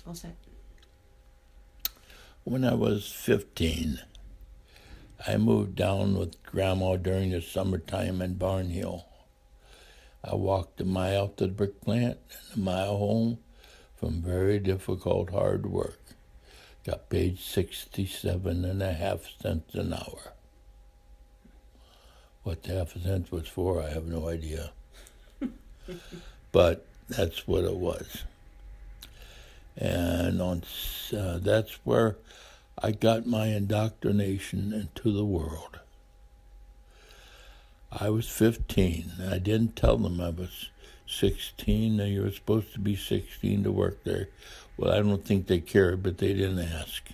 All set. When I was 15, I moved down with Grandma during the summertime in Barnhill. I walked a mile to the brick plant and a mile home from very difficult hard work. Got paid 67.5 cents an hour. What the half a cent was for, I have no idea. But that's what it was. And that's where I got my indoctrination into the world. I was 15. I didn't tell them I was 16. You were supposed to be 16 to work there. Well, I don't think they cared, but they didn't ask.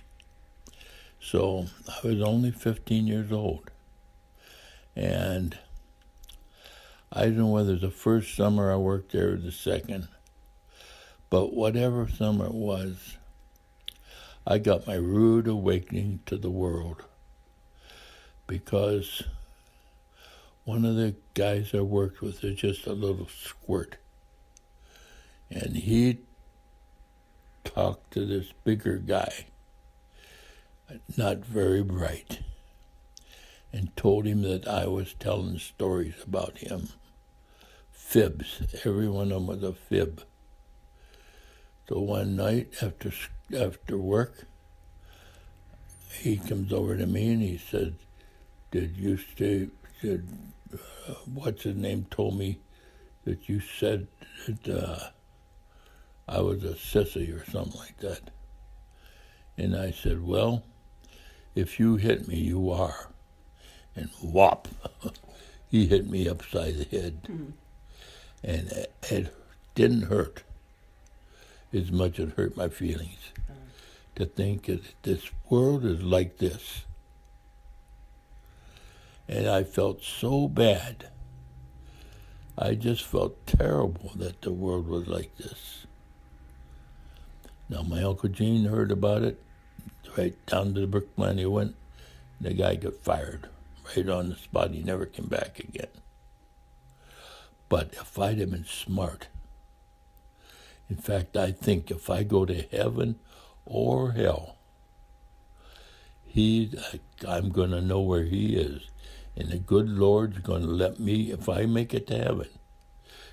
So I was only 15 years old. And I don't know whether the first summer I worked there or the second. But whatever summer it was, I got my rude awakening to the world. Because one of the guys I worked with was just a little squirt. And he talked to this bigger guy, not very bright, and told him that I was telling stories about him. Fibs. Every one of them was a fib. So one night after work, he comes over to me and he said, what's his name told me that you said that I was a sissy or something like that. And I said, well, if you hit me, you are. And whop, he hit me upside the head. Mm-hmm. And it didn't hurt as much as it hurt my feelings. To think that this world is like this. And I felt so bad. I just felt terrible that the world was like this. Now, my Uncle Gene heard about it. Right down to the brick plant he went. The guy got fired right on the spot. He never came back again. But if I'd have been smart, in fact, I think if I go to heaven or hell, I'm going to know where he is. And the good Lord's going to let me, if I make it to heaven,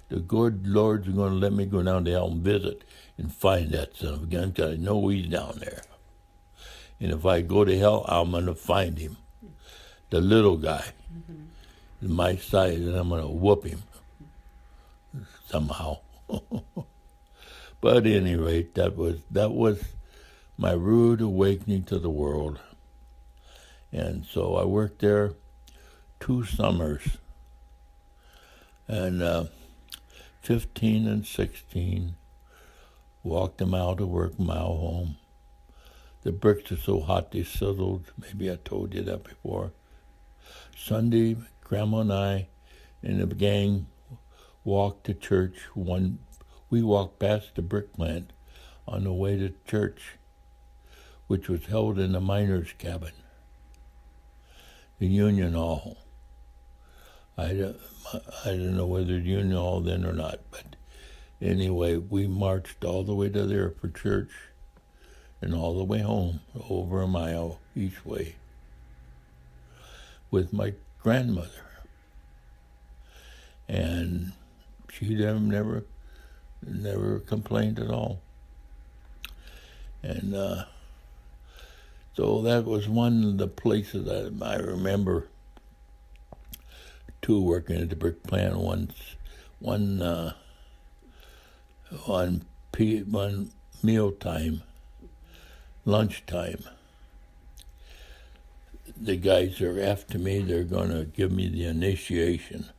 the good Lord's going to let me go down to hell and visit and find that son of a gun, because I know he's down there. And if I go to hell, I'm going to find him, the little guy, my size, and I'm going to whoop him somehow. But at any rate, that was my rude awakening to the world. And so I worked there 2 summers. And 15 and 16, walked a mile to work, a mile home. The bricks are so hot they sizzled. Maybe I told you that before. Sunday, Grandma and I and the gang walked to church. We walked past the brick plant on the way to church, which was held in the miners' cabin, the Union Hall. I don't know whether the Union Hall then or not, but anyway, we marched all the way to there for church and all the way home, over a mile each way, with my grandmother. And she never complained at all. And so that was one of the places that I remember, too, working at the brick plant one mealtime, lunchtime. The guys are after me. They're going to give me the initiation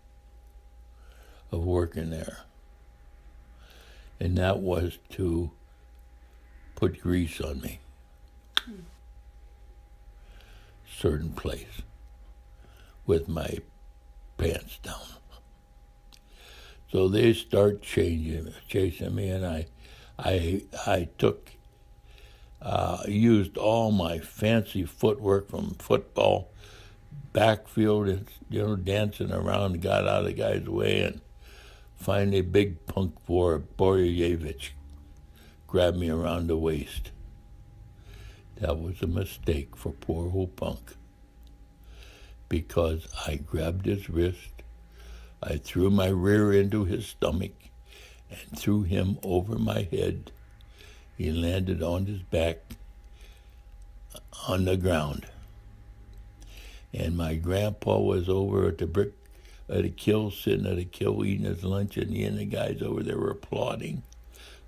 of working there. And that was to put grease on me. Certain place with my pants down. So they start chasing me, and I used all my fancy footwork from football, backfield, and dancing around, got out of the guy's way, and finally big punk Borjevich grabbed me around the waist. That was a mistake for poor old Punk, because I grabbed his wrist, I threw my rear into his stomach, and threw him over my head. He landed on his back on the ground. And my grandpa was over at the kill, sitting at the kill eating his lunch, and the guys over there were applauding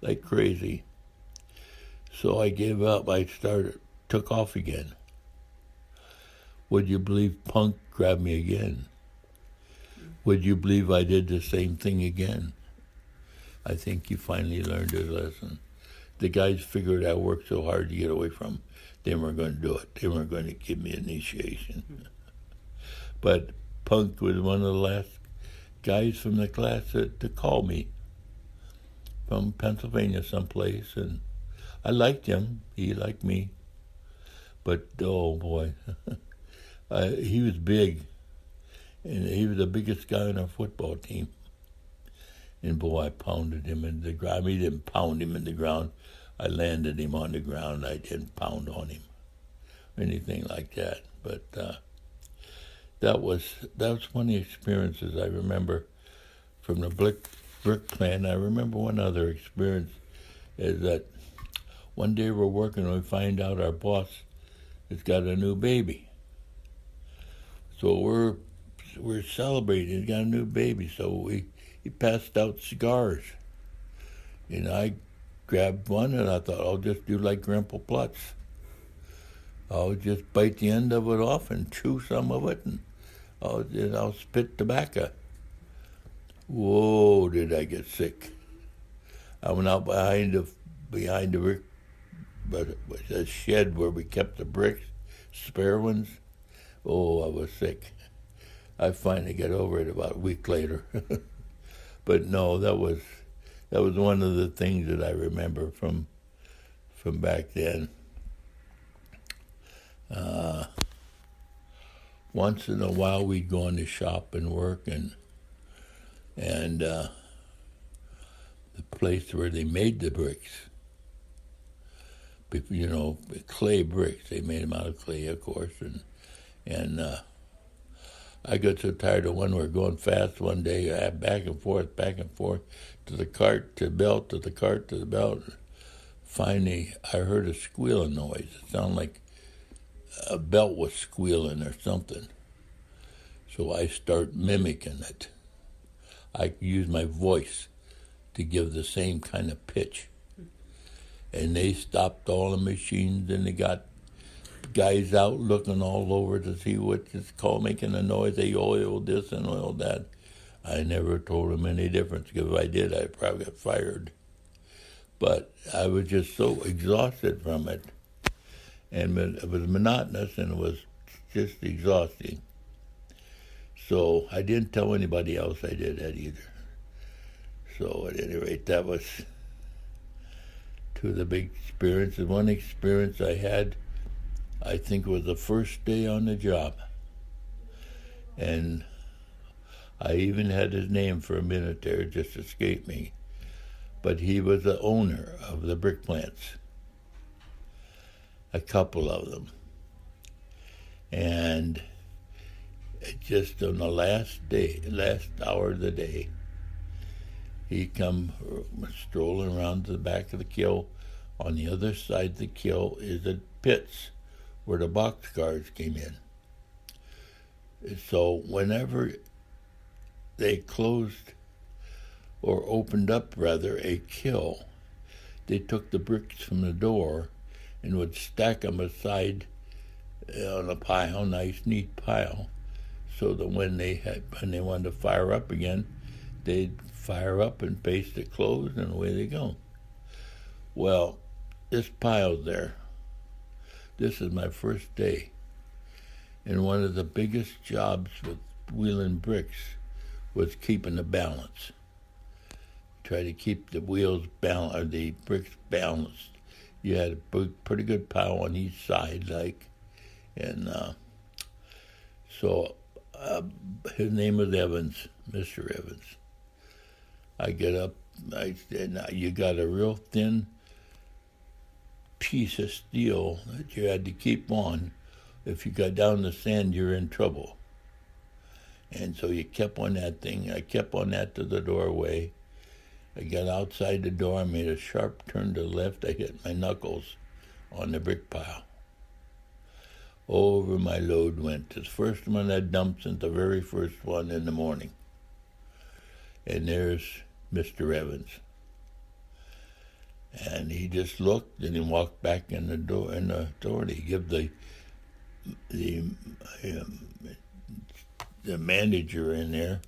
like crazy. So I gave up. Took off again. Would you believe Punk grabbed me again? Would you believe I did the same thing again? I think he finally learned his lesson. The guys figured I worked so hard to get away from him, they weren't going to do it. They weren't going to give me initiation. But Punk was one of the last guys from the class to call me from Pennsylvania someplace, and I liked him. He liked me. But, oh, boy, he was big, and he was the biggest guy on our football team. And, boy, I pounded him in the ground. I mean, I didn't pound him in the ground. I landed him on the ground. I didn't pound on him or anything like that. But that was one of the experiences I remember from the brick plant. I remember one other experience is that one day we're working and we find out our boss has got a new baby. So we're celebrating. He's got a new baby. So he passed out cigars. And I grabbed one and I thought, I'll just do like Grandpa Plutz. I'll just bite the end of it off and chew some of it, and I'll spit tobacco. Whoa, did I get sick. I went out behind the shed where we kept the bricks, spare ones. Oh, I was sick. I finally got over it about a week later. But no, that was one of the things that I remember from back then. Once in a while, we'd go in the shop and work, and the place where they made the bricks, you know, clay bricks. They made them out of clay, of course, and I got so tired of one. We're going fast one day, back and forth to the cart, to the belt, to the cart, to the belt. Finally, I heard a squealing noise. It sounded like a belt was squealing or something. So I start mimicking it. I use my voice to give the same kind of pitch. And they stopped all the machines, and they got guys out looking all over to see what it's called, making a noise. They oiled this and oiled that. I never told them any difference, because if I did, I'd probably get fired. But I was just so exhausted from it. And it was monotonous, and it was just exhausting. So I didn't tell anybody else I did that either. So at any rate, that was two of the big experiences. One experience I had, I think, was the first day on the job. And I even had his name for a minute there, it just escaped me. But he was the owner of the brick plants. A couple of them. And just on the last hour of the day, he come strolling around to the back of the kiln. On the other side of the kiln is the pits where the boxcars came in. So whenever they closed or opened up, rather, a kiln, they took the bricks from the door and would stack them aside on a pile, nice, neat pile, so that when they wanted to fire up again, they'd fire up and paste it closed, and away they go. Well, this pile's there. This is my first day. And one of the biggest jobs with wheeling bricks was keeping the balance. Try to keep the wheels balanced, or the bricks balanced. You had a pretty good pile on each side, and so his name was Evans, Mr. Evans. I get up, I said, now you got a real thin piece of steel that you had to keep on. If you got down the sand, you're in trouble. And so you kept on that thing. I kept on that to the doorway. I got outside the door, I made a sharp turn to the left. I hit my knuckles on the brick pile. Over my load went. The first one I dumped since the very first one in the morning. And there's Mr. Evans. And he just looked, and he walked back in the door, and he gave the manager in there,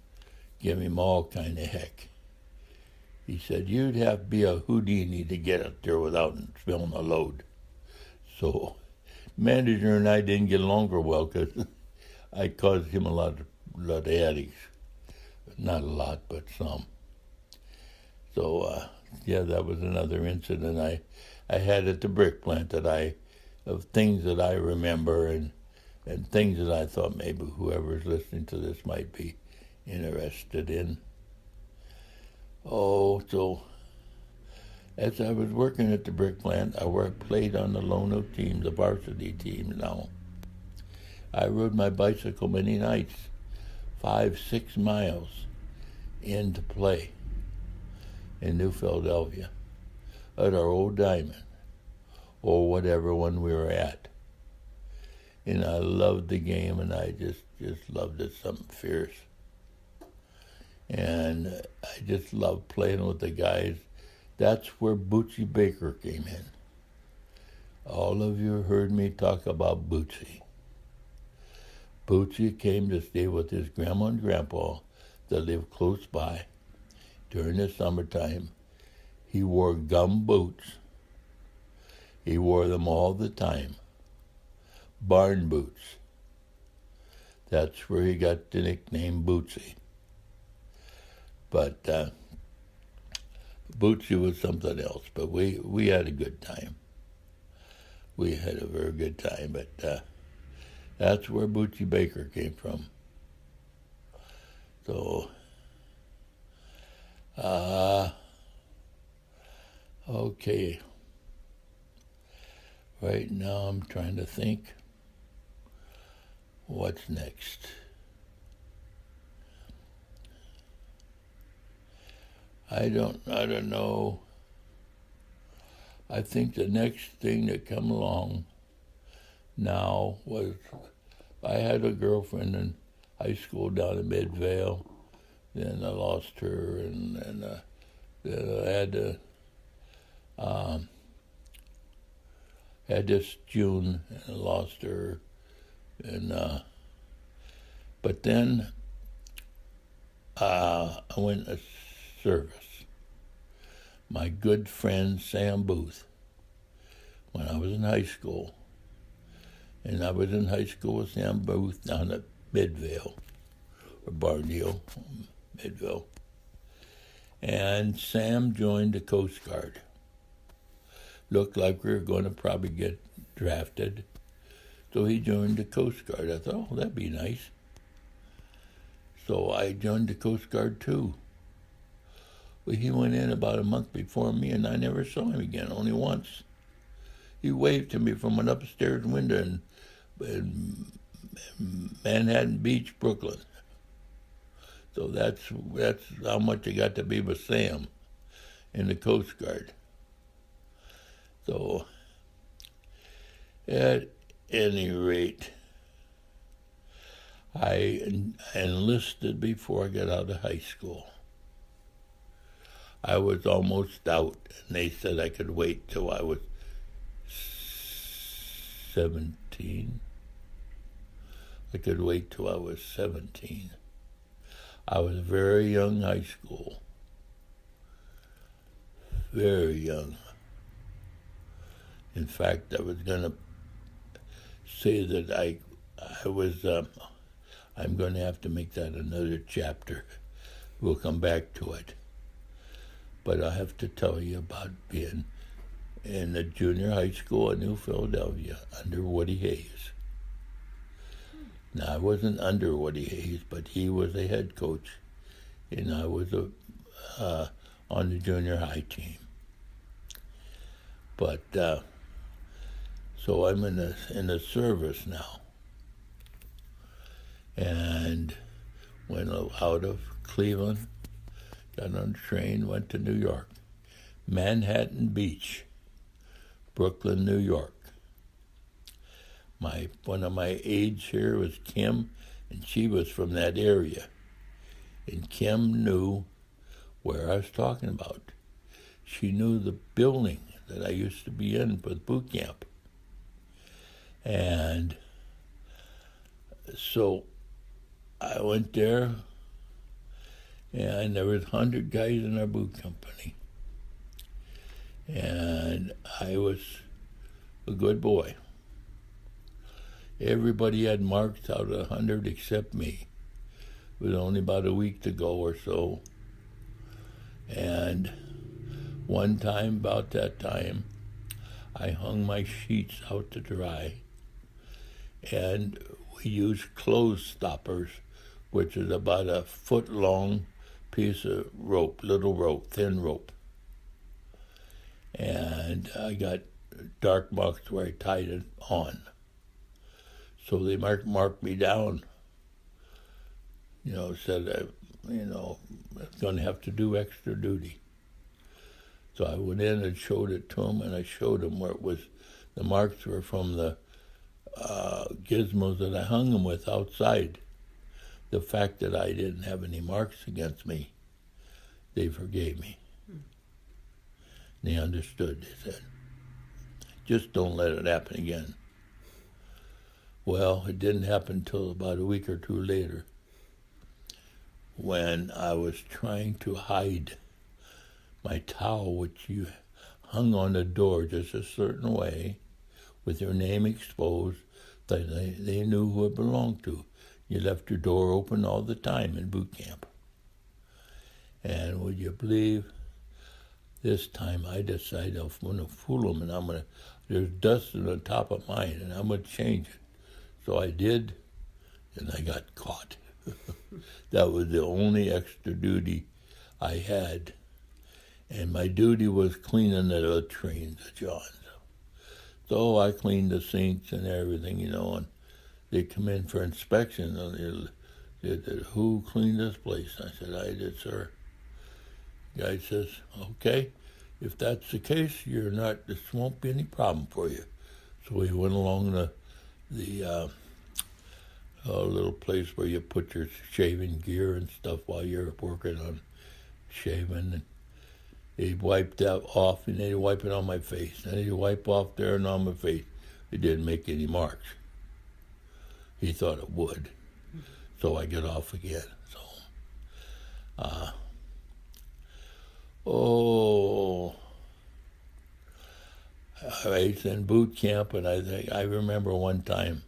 give him all kind of heck. He said, you'd have to be a Houdini to get up there without spilling a load. So, manager and I didn't get along very well because I caused him a lot of headaches. Not a lot, but some. So, yeah, that was another incident I had at the brick plant of things that I remember and things that I thought maybe whoever's listening to this might be interested in. Oh, so as I was working at the brick plant, I played on the Lono team, the varsity team now. I rode my bicycle many nights, 5-6 miles in to play in New Philadelphia at our old diamond or whatever one we were at. And I loved the game, and I just loved it, something fierce. And I just loved playing with the guys. That's where Bootsy Baker came in. All of you heard me talk about Bootsy. Bootsy came to stay with his grandma and grandpa that lived close by. During the summertime, he wore gum boots. He wore them all the time. Barn boots. That's where he got the nickname Bootsy. But Bootsy was something else. But we had a good time. We had a very good time. But that's where Bootsy Baker came from. So, okay. Right now I'm trying to think what's next. I don't know. I think the next thing that come along now was I had a girlfriend in high school down in Midvale. Then I lost her, and then I had this June, and I lost her, and but then I went to service. My good friend Sam Booth, when I was in high school, and I was in high school with Sam Booth down at Midvale, or Barnhill, Midvale. And Sam joined the Coast Guard. Looked like we were going to probably get drafted. So he joined the Coast Guard. I thought, oh, that'd be nice. So I joined the Coast Guard too. Well, he went in about a month before me, and I never saw him again, only once. He waved to me from an upstairs window in Manhattan Beach, Brooklyn. So that's how much I got to be with Sam in the Coast Guard. So, at any rate, I enlisted before I got out of high school. I was almost out, and they said I could wait till I was 17. I could wait till I was 17. I was very young in high school. Very young. In fact, I was going to say that I was, I'm going to have to make that another chapter. We'll come back to it. But I have to tell you about being in the junior high school in New Philadelphia under Woody Hayes. Now, I wasn't under Woody Hayes, but he was a head coach, and I was on the junior high team. But So I'm in the service now, and went out of Cleveland, got on a train, went to New York, Manhattan Beach, Brooklyn, New York. One of my aides here was Kim, and she was from that area. And Kim knew where I was talking about. She knew the building that I used to be in with boot camp. And so I went there, and there was 100 guys in our boot company. And I was a good boy. Everybody had marks out of 100 except me. It was only about a week to go or so. And one time, about that time, I hung my sheets out to dry. And we used clothes stoppers, which is about a foot-long piece of rope, little rope, thin rope. And I got dark marks where I tied it on. So they marked me down, said, I was going to have to do extra duty. So I went in and showed it to him, and I showed him where it was. The marks were from the gizmos that I hung him with outside. The fact that I didn't have any marks against me, they forgave me. They understood, they said, just don't let it happen again. Well, it didn't happen until about a week or two later, when I was trying to hide my towel, which you hung on the door just a certain way, with your name exposed, that they knew who it belonged to. You left your door open all the time in boot camp. And would you believe, this time I decided I'm going to fool them, and there's dust on the top of mine, and I'm going to change it. So I did, and I got caught. That was the only extra duty I had. And my duty was cleaning the latrines, the Johns. So I cleaned the sinks and everything, and they come in for inspection, and they said, who cleaned this place? I said, I did, sir. The guy says, okay, if that's the case, this won't be any problem for you. So we went along the little place where you put your shaving gear and stuff while you're working on shaving. And they wiped that off, and they wipe it on my face. And they wipe off there and on my face. It didn't make any marks. He thought it would. So I get off again. I was in boot camp, and I remember one time,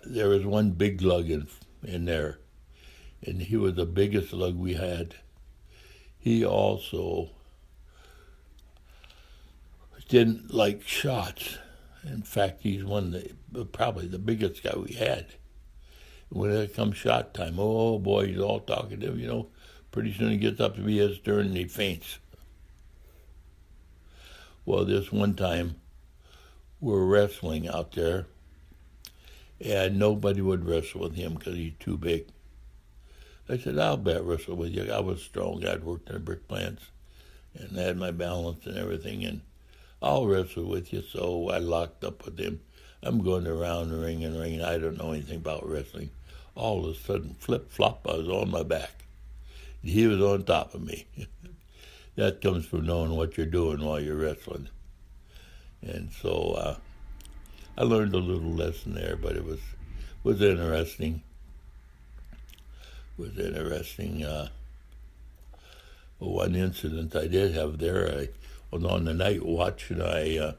there was one big lug in there, and he was the biggest lug we had. He also didn't like shots. In fact, he's probably the biggest guy we had. When it comes shot time, oh boy, he's all talkative, Pretty soon he gets up to be his turn and he faints. Well, this one time, we're wrestling out there, and nobody would wrestle with him because he's too big. I said, I'll wrestle with you. I was strong. I'd worked in the brick plants and had my balance and everything, and I'll wrestle with you. So I locked up with him. I'm going around the ring and ring, and I don't know anything about wrestling. All of a sudden, flip-flop, I was on my back. He was on top of me. That comes from knowing what you're doing while you're wrestling. And so I learned a little lesson there, but it was interesting. One incident I did have there, I was on the night watch, and I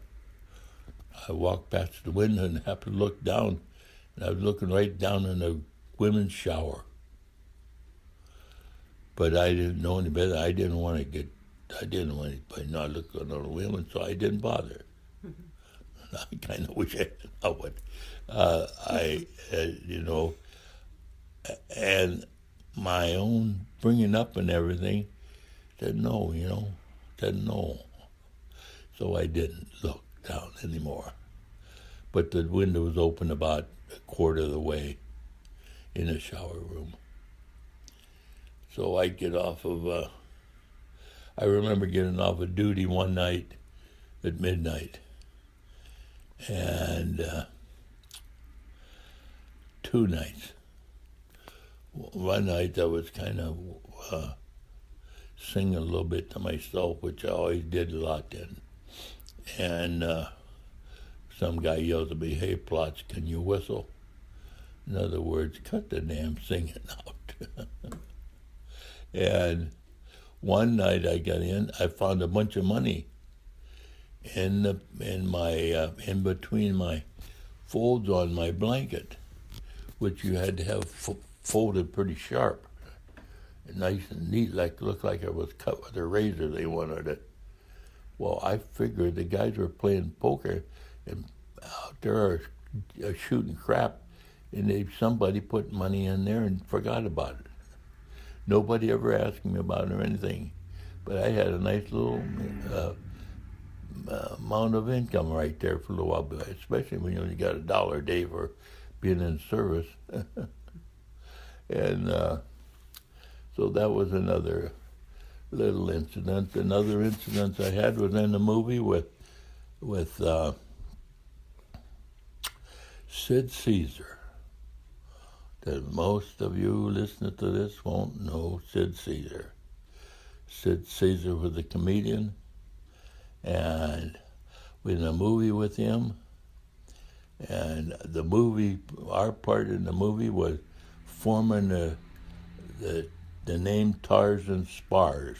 walked past the window and happened to look down, and I was looking right down in the women's shower. But I didn't know any better. I didn't want anybody not looking at the women, so I didn't bother. I kind of wish I didn't know what. And my own bringing up and everything said no. So I didn't look. down anymore. But the window was open about a quarter of the way in the shower room. So I'd get off of, I remember getting off of duty one night at midnight. And 2 nights. One night I was kind of singing a little bit to myself, which I always did a lot then. And some guy yells at me, "Hey, Plotz, can you whistle?" In other words, cut the damn singing out. And one night I got in, I found a bunch of money in between my folds on my blanket, which you had to have folded pretty sharp, nice and neat, looked like it was cut with a razor. They wanted it. Well, I figured the guys were playing poker, and out there are shooting crap, and somebody put money in there and forgot about it. Nobody ever asked me about it or anything, but I had a nice little amount of income right there for a little while, especially when you only got $1 a day for being in service. And so that was another little incident. Another incident I had was in the movie with Sid Caesar. That most of you listening to this won't know Sid Caesar. Sid Caesar was a comedian, and we in a movie with him. And the movie, our part in the movie was forming the name Tarzan Spars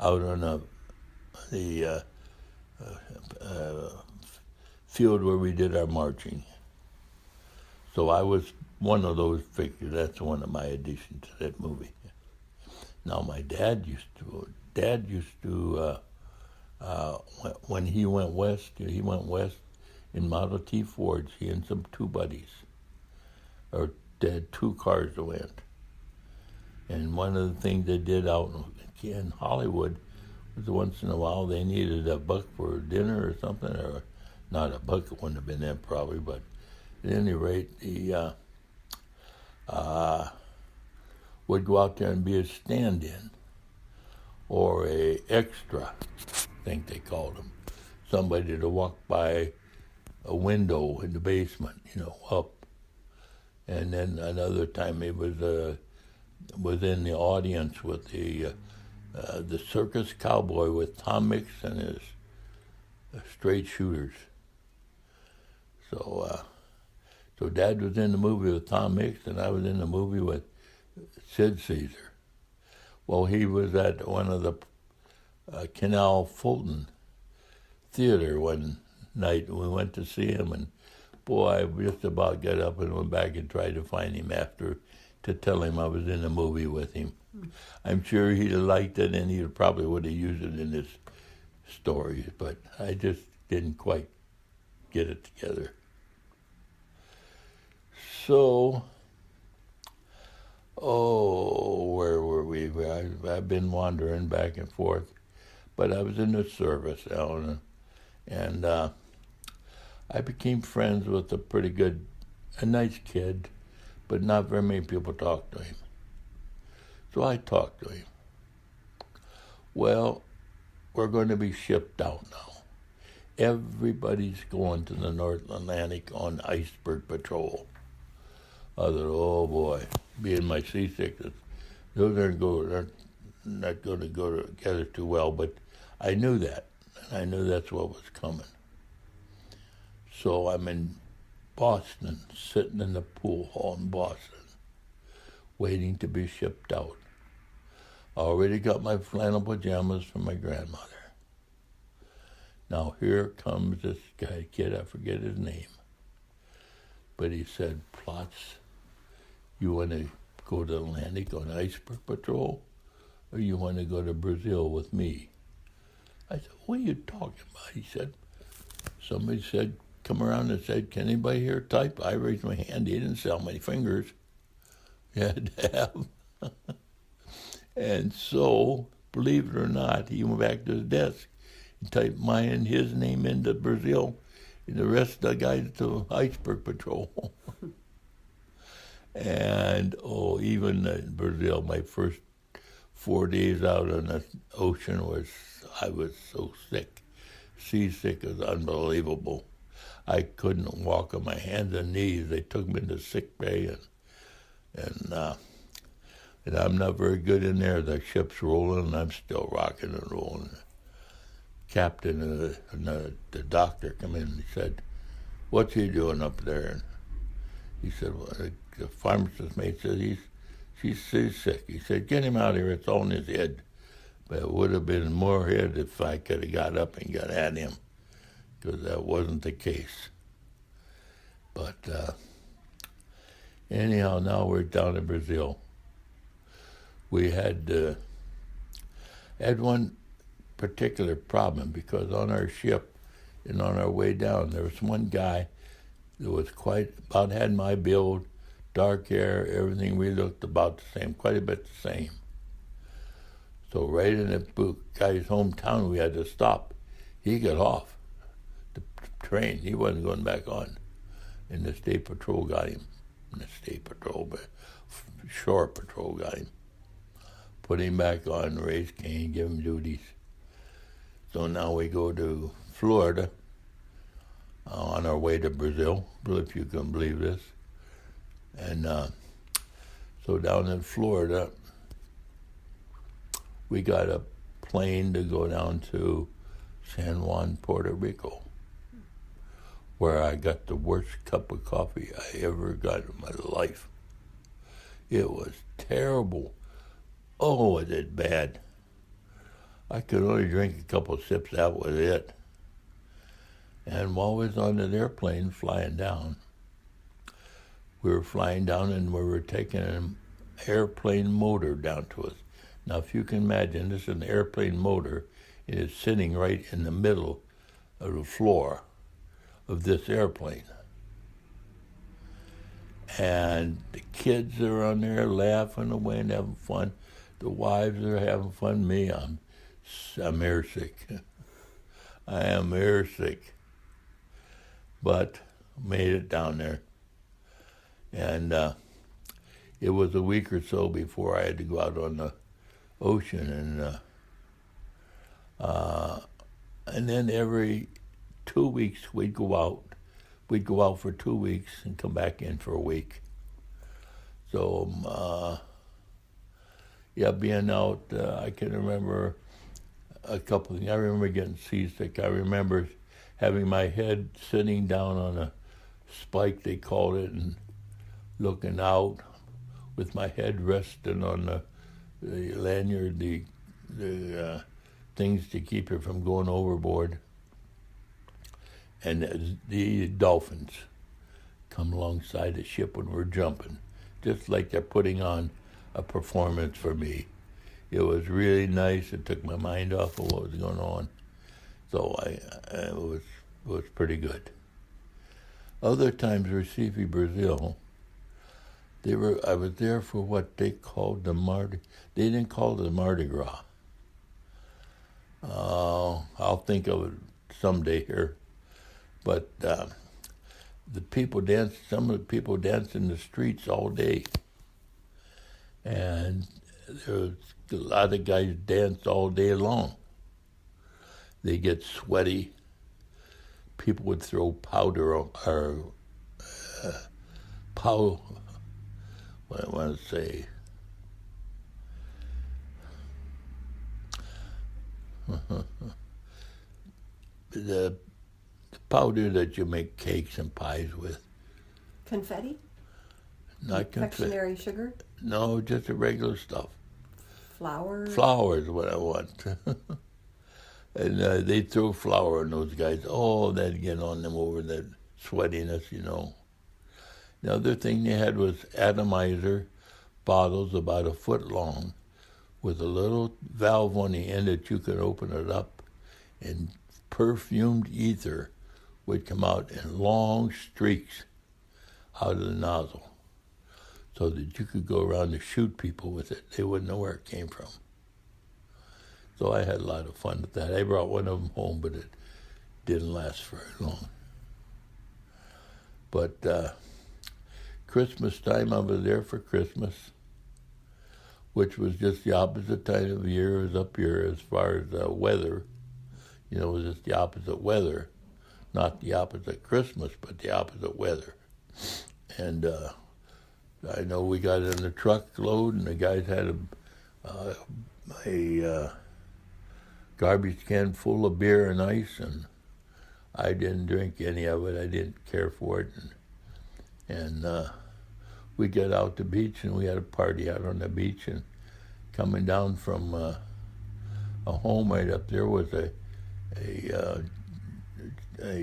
out on the field where we did our marching. So I was one of those figures. That's one of my additions to that movie. Now my dad used to when he went west in Model T Fords. He and some 2 buddies, or they had 2 cars that went. And one of the things they did out in Hollywood was once in a while they needed a buck for dinner or something, or not a buck, it wouldn't have been that probably, but at any rate, he would go out there and be a stand-in or a extra, I think they called him, somebody to walk by a window in the basement, up. And then another time he was in the audience with the circus cowboy with Tom Mix and his straight shooters. So Dad was in the movie with Tom Mix, and I was in the movie with Sid Caesar. Well, he was at one of the Canal Fulton Theater one night, and we went to see him, and boy, I just about got up and went back and tried to find him after to tell him I was in the movie with him. I'm sure he'd have liked it, and he probably would have used it in his stories, but I just didn't quite get it together. So, where were we? I've been wandering back and forth, but I was in the service, Alan, and I became friends with a nice kid, but not very many people talked to him. So I talked to him. Well, we're going to be shipped out now. Everybody's going to the North Atlantic on iceberg patrol. I thought, oh boy, being my seasickness, those aren't not going to go together too well, but I knew that, and I knew that's what was coming. So I'm in Boston, sitting in the pool hall in Boston, waiting to be shipped out. I already got my flannel pajamas from my grandmother. Now here comes this kid, I forget his name, but he said, "Plotz, you want to go to the Atlantic on iceberg patrol, or you want to go to Brazil with me?" I said, "What are you talking about?" He said, somebody said, come around and said, "Can anybody here type?" I raised my hand. He didn't see how many fingers you had to have. And so, believe it or not, he went back to his desk He typed mine and his name into Brazil, and the rest of the guys to Iceberg Patrol. And, even in Brazil, my first 4 days out on the ocean I was so sick. Seasick is unbelievable. I couldn't walk on my hands and knees. They took me to sick bay, and I'm not very good in there. The ship's rolling, and I'm still rocking and rolling. Captain and the doctor come in and he said, "What's he doing up there?" And he said, "Well, the pharmacist mate said she's sick." He said, "Get him out of here. It's all in his head." But it would have been more head if I could have got up and got at him, because that wasn't the case. But anyhow, now we're down in Brazil. We had one particular problem, because on our ship and on our way down, there was one guy that was had my build, dark hair, everything. We looked about the same, quite a bit the same. So right in the guy's hometown, we had to stop. He got off the train. He wasn't going back on. And the State Patrol got him. The State Patrol, but Shore Patrol got him. Put him back on, raised cane, give him duties. So now we go to Florida on our way to Brazil, if you can believe this. And so down in Florida, we got a plane to go down to San Juan, Puerto Rico, where I got the worst cup of coffee I ever got in my life. It was terrible. Oh, was it bad. I could only drink a couple of sips, that was it. And while we was on the airplane flying down, we were flying down and we were taking an airplane motor down to us. Now, if you can imagine, this is an airplane motor, and it's sitting right in the middle of the floor of this airplane. And the kids are on there laughing away and having fun. The wives are having fun. Me, I'm airsick. I am airsick. But made it down there. And it was a week or so before I had to go out on the ocean, and then every 2 weeks we'd go out. We'd go out for 2 weeks and come back in for a week. So, being out, I can remember a couple of things. I remember getting seasick. I remember having my head sitting down on a spike, they called it, and looking out with my head resting on the lanyard, the things to keep it from going overboard. And the dolphins come alongside the ship when we're jumping, just like they're putting on a performance for me. It was really nice. It took my mind off of what was going on. So it was pretty good. Other times, Recife, Brazil, I was there for what they called they didn't call it the Mardi Gras. I'll think of it someday here. But some of the people danced in the streets all day. And there was a lot of guys danced all day long. They get sweaty. People would throw powder or what I want to say. The powder that you make cakes and pies with. Confetti? Not confetti. Confectionery sugar? No, just the regular stuff. Flour? Flour is what I want. And they'd throw flour on those guys. Oh, that'd get on them over that sweatiness, The other thing they had was atomizer bottles about a foot long with a little valve on the end that you could open it up, and perfumed ether would come out in long streaks out of the nozzle so that you could go around and shoot people with it. They wouldn't know where it came from. So I had a lot of fun with that. I brought one of them home, but it didn't last very long. But Christmas time, I was there for Christmas, which was just the opposite time of year as up here as far as weather. You know, it was just the opposite weather. Not the opposite Christmas, but the opposite weather. And I know we got in the truckload, and the guys had a garbage can full of beer and ice, and I didn't drink any of it. I didn't care for it. And we got out to the beach, and we had a party out on the beach. And coming down from a home right up there was a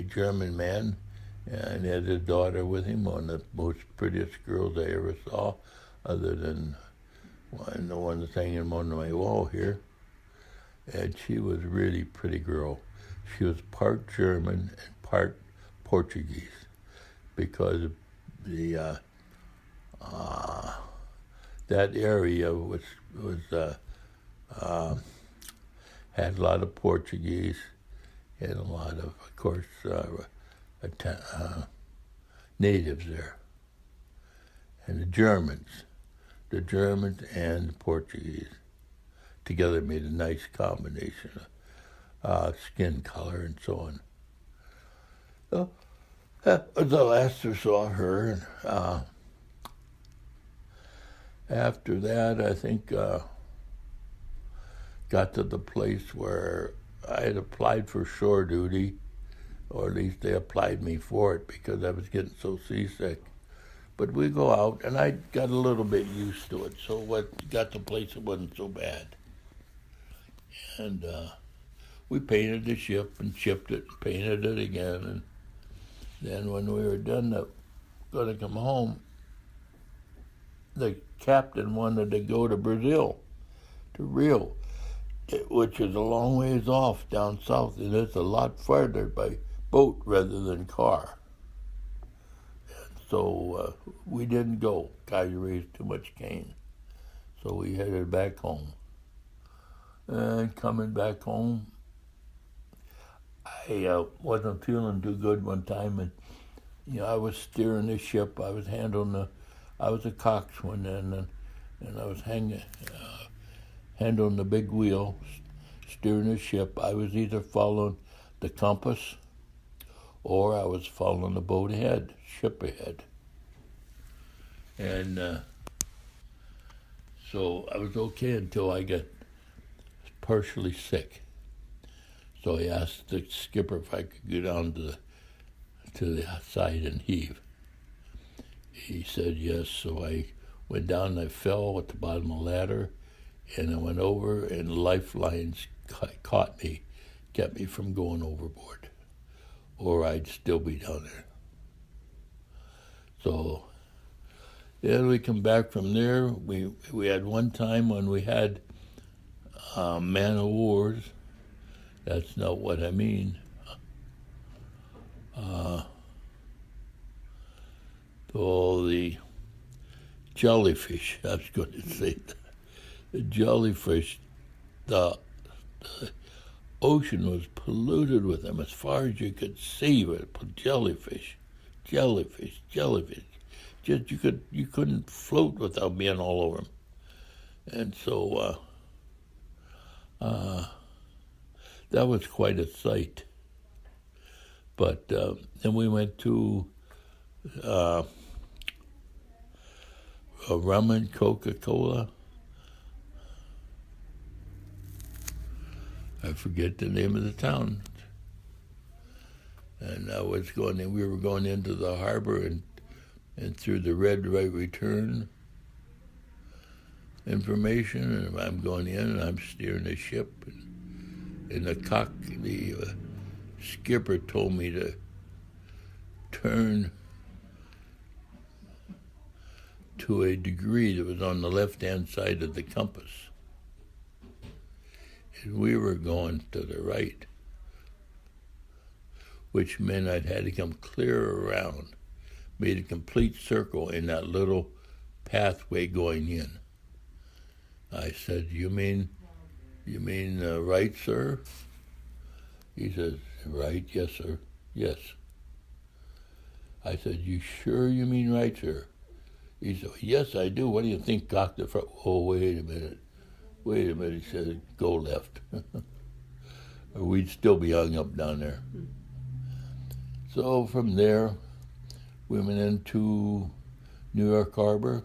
German man, and he had his daughter with him, one of the most prettiest girls I ever saw, other than the one that's hanging on my wall here. And she was a really pretty girl. She was part German and part Portuguese, because the that area had a lot of Portuguese and a lot of course, natives there, and the Germans and the Portuguese together made a nice combination of skin color and so on. So that was the last I saw her. And, after that, I think got to the place where I had applied for shore duty, or at least they applied me for it because I was getting so seasick. But we go out, and I got a little bit used to it, so what got to the place it wasn't so bad. And we painted the ship and chipped it, and painted it again, and then when we were done, going to come home, the captain wanted to go to Brazil, to Rio, which is a long ways off down south, and it's a lot farther by boat rather than car. And so we didn't go. Guy raised too much cane. So we headed back home. And coming back home, I wasn't feeling too good one time, and I was steering the ship. I was a coxswain, and I was handling the big wheel, steering the ship. I was either following the compass, or I was following the boat ahead, ship ahead. And so I was okay until I got partially sick. So I asked the skipper if I could go down to the side and heave. He said yes, so I went down and I fell at the bottom of the ladder, and I went over, and lifelines caught me, kept me from going overboard, or I'd still be down there. So then we come back from there. We had one time when we had man o' wars. That's not what I mean. The jellyfish, I was going to say that. The jellyfish, the ocean was polluted with them as far as you could see, but jellyfish. Just you couldn't float without being all over them. And so that was quite a sight. But then we went to rum and Coca-Cola. I forget the name of the town. And we were going into the harbor and through the red right return information, and I'm going in and I'm steering the ship, and the skipper told me to turn to a degree that was on the left-hand side of the compass. And we were going to the right, which meant I'd had to come clear around, made a complete circle in that little pathway going in. I said, "You mean You mean right, sir? He says, right, yes, sir, yes. I said, you sure you mean right, sir? He said, yes, I do. What do you think, cocked the front? Oh, wait a minute. Wait a minute. He said, go left. Or we'd still be hung up down there. So from there, we went into New York Harbor,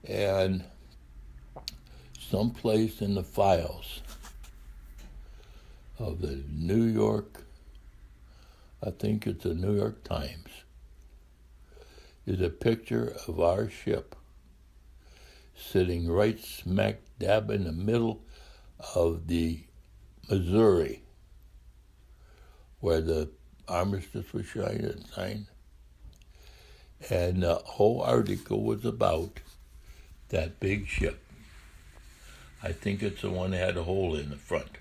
and someplace in the files of the New York, I think it's the New York Times, is a picture of our ship sitting right smack dab in the middle of the Missouri, where the armistice was signed. And the whole article was about that big ship. I think it's the one that had a hole in the front.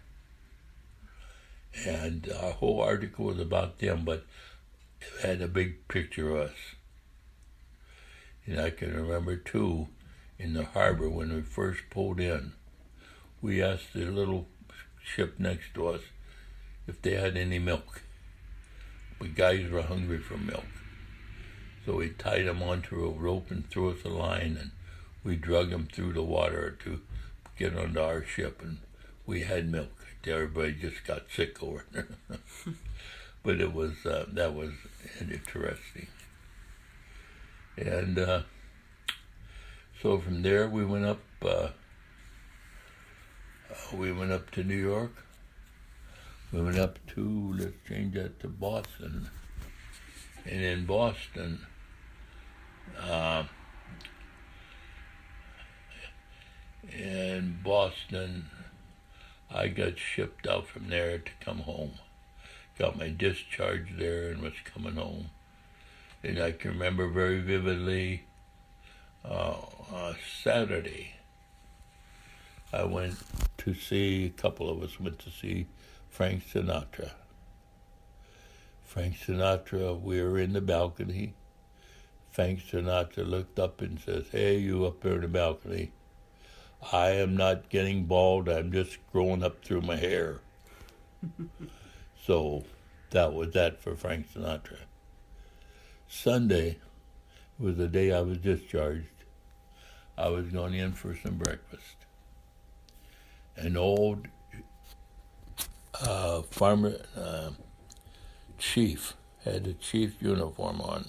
And our whole article was about them, but it had a big picture of us. And I can remember, too, in the harbor when we first pulled in, we asked the little ship next to us if they had any milk. But guys were hungry for milk. So we tied them onto a rope and threw us a line, and we drug them through the water to get onto our ship, and we had milk. Everybody just got sick over there. But it was that was interesting. And so from there we went up to New York. We went up to, let's change that to Boston. And in Boston, I got shipped out from there to come home. Got my discharge there and was coming home. And I can remember very vividly, Saturday, I went to see, a couple of us went to see Frank Sinatra. Frank Sinatra, we were in the balcony. Frank Sinatra looked up and says, hey, you up there in the balcony, I am not getting bald, I'm just growing up through my hair. So that was that for Frank Sinatra. Sunday was the day I was discharged. I was going in for some breakfast. An old farmer chief had a chief's uniform on,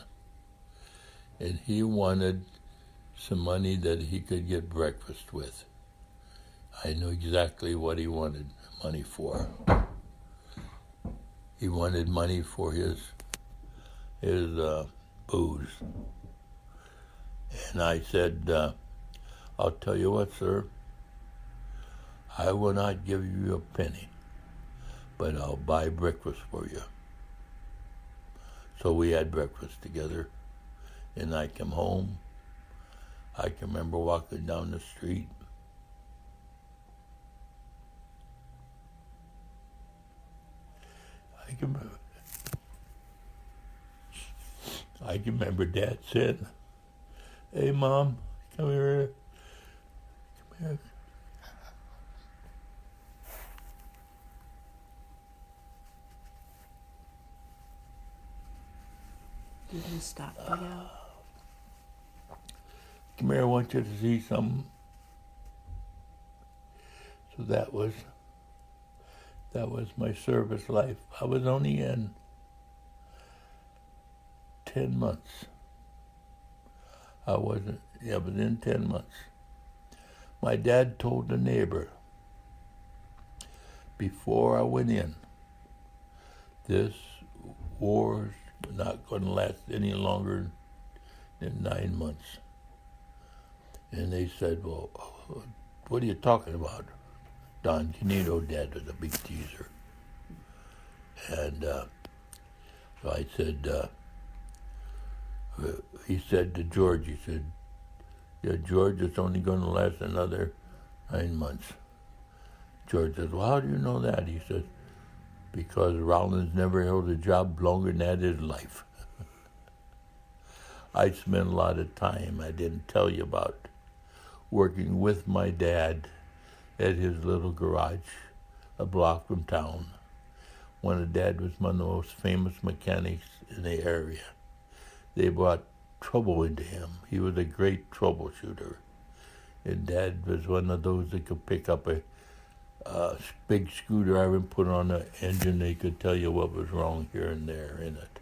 and he wanted some money that he could get breakfast with. I knew exactly what he wanted money for. He wanted money for his booze. And I said, I'll tell you what, sir, I will not give you a penny, but I'll buy breakfast for you. So we had breakfast together, and I came home. I can remember walking down the street. I can remember Dad said, hey, Mom, come here. Come here. You can stop again. Come here, I want you to see something. So that was my service life. I was only in 10 months. I was in 10 months. My dad told the neighbor before I went in, this war's not going to last any longer than 9 months. And they said, well, what are you talking about? Don Canino, Dad was a big teaser. And so I said, he said to George, he said, yeah, George, it's only going to last another 9 months. George says, well, how do you know that? He says, because Rollins never held a job longer than that in his life. I spent a lot of time I didn't tell you about working with my dad at his little garage a block from town. One of Dad was one of the most famous mechanics in the area. They brought trouble into him. He was a great troubleshooter. And Dad was one of those that could pick up a big screwdriver and put on the engine. They could tell you what was wrong here and there in it.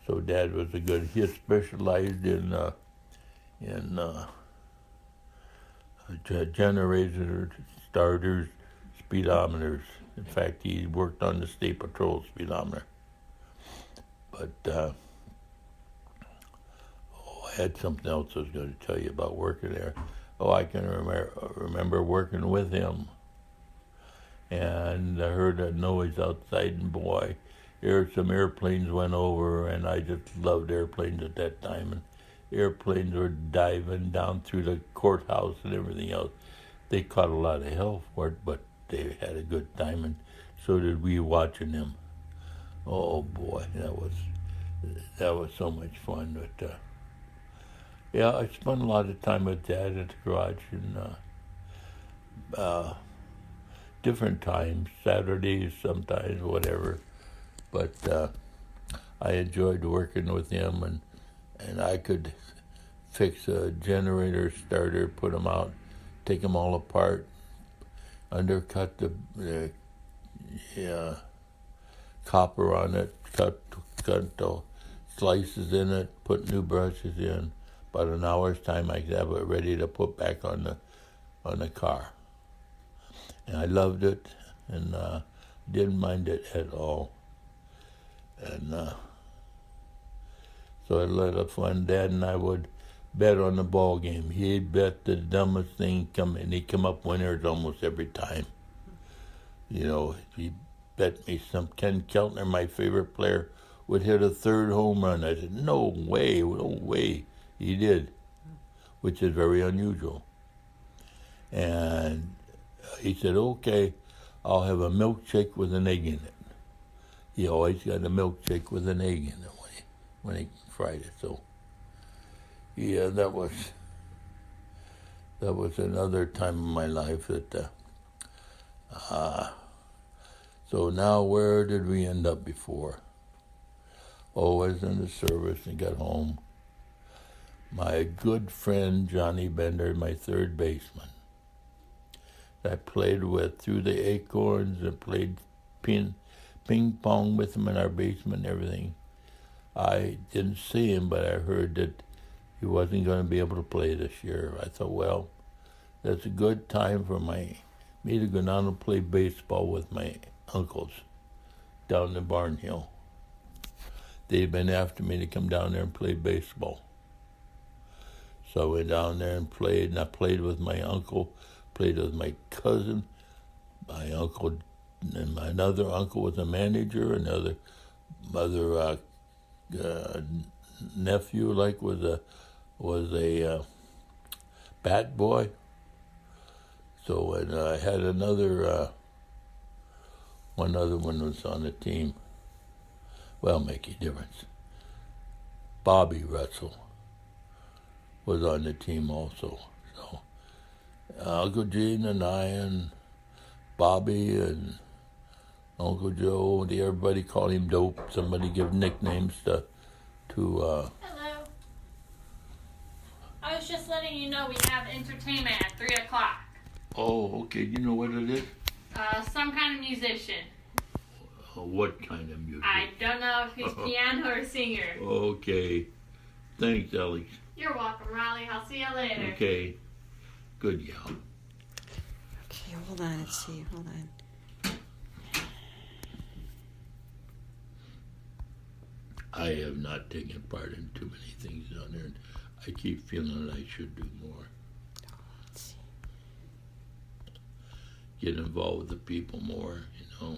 So Dad was a good. He specialized in generators, starters, speedometers. In fact, he worked on the State Patrol speedometer. But I had something else I was going to tell you about working there. Oh, I can remember working with him. And I heard a noise outside, and boy, some airplanes went over, and I just loved airplanes at that time. And airplanes were diving down through the courthouse and everything else. They caught a lot of hell for it, but they had a good time, and so did we watching them. Oh boy, that was so much fun. But yeah, I spent a lot of time with Dad at the garage, and different times, Saturdays sometimes, whatever. But I enjoyed working with him, and I could fix a generator starter, put them out, take them all apart, undercut the copper on it, cut the slices in it, put new brushes in. About an hour's time, I could have it ready to put back on the car. And I loved it, and didn't mind it at all. And so I had a lot of fun. Dad and I would bet on the ball game. He'd bet the dumbest thing, and he'd come up winners almost every time. You know, he bet me some Ken Keltner, my favorite player, would hit a third home run. I said, no way. He did, which is very unusual. And he said, okay, I'll have a milkshake with an egg in it. He always got a milkshake with an egg in it when he fried it. So, yeah, that was another time in my life that. So now, where did we end up before? Oh, I was in the service and got home. My good friend Johnny Bender, my third baseman, I played with through the Acorns and played ping pong with him in our basement and everything. I didn't see him, but I heard that he wasn't going to be able to play this year. I thought, well, that's a good time for me to go down and play baseball with my uncles down in Barnhill. They'd been after me to come down there and play baseball. So I went down there and I played with my uncle, played with my cousin, my uncle, and my other uncle was a manager, another nephew was a bat boy. So and I had one other one was on the team. Well, make a difference. Bobby Russell was on the team also. So Uncle Gene and I and Bobby and Uncle Joe, everybody called him Dope. Somebody give nicknames to Hello. I was just letting you know we have entertainment at 3 o'clock. Oh, okay. You know what it is? Some kind of musician. What kind of music? I don't know if he's piano or singer. Okay. Thanks, Alex. You're welcome, Riley. I'll see you later. Okay. Good, gal. Okay, hold on. Let's see. Hold on. I have not taken part in too many things down there, and I keep feeling that I should do more. Let's see. Get involved with the people more, you know.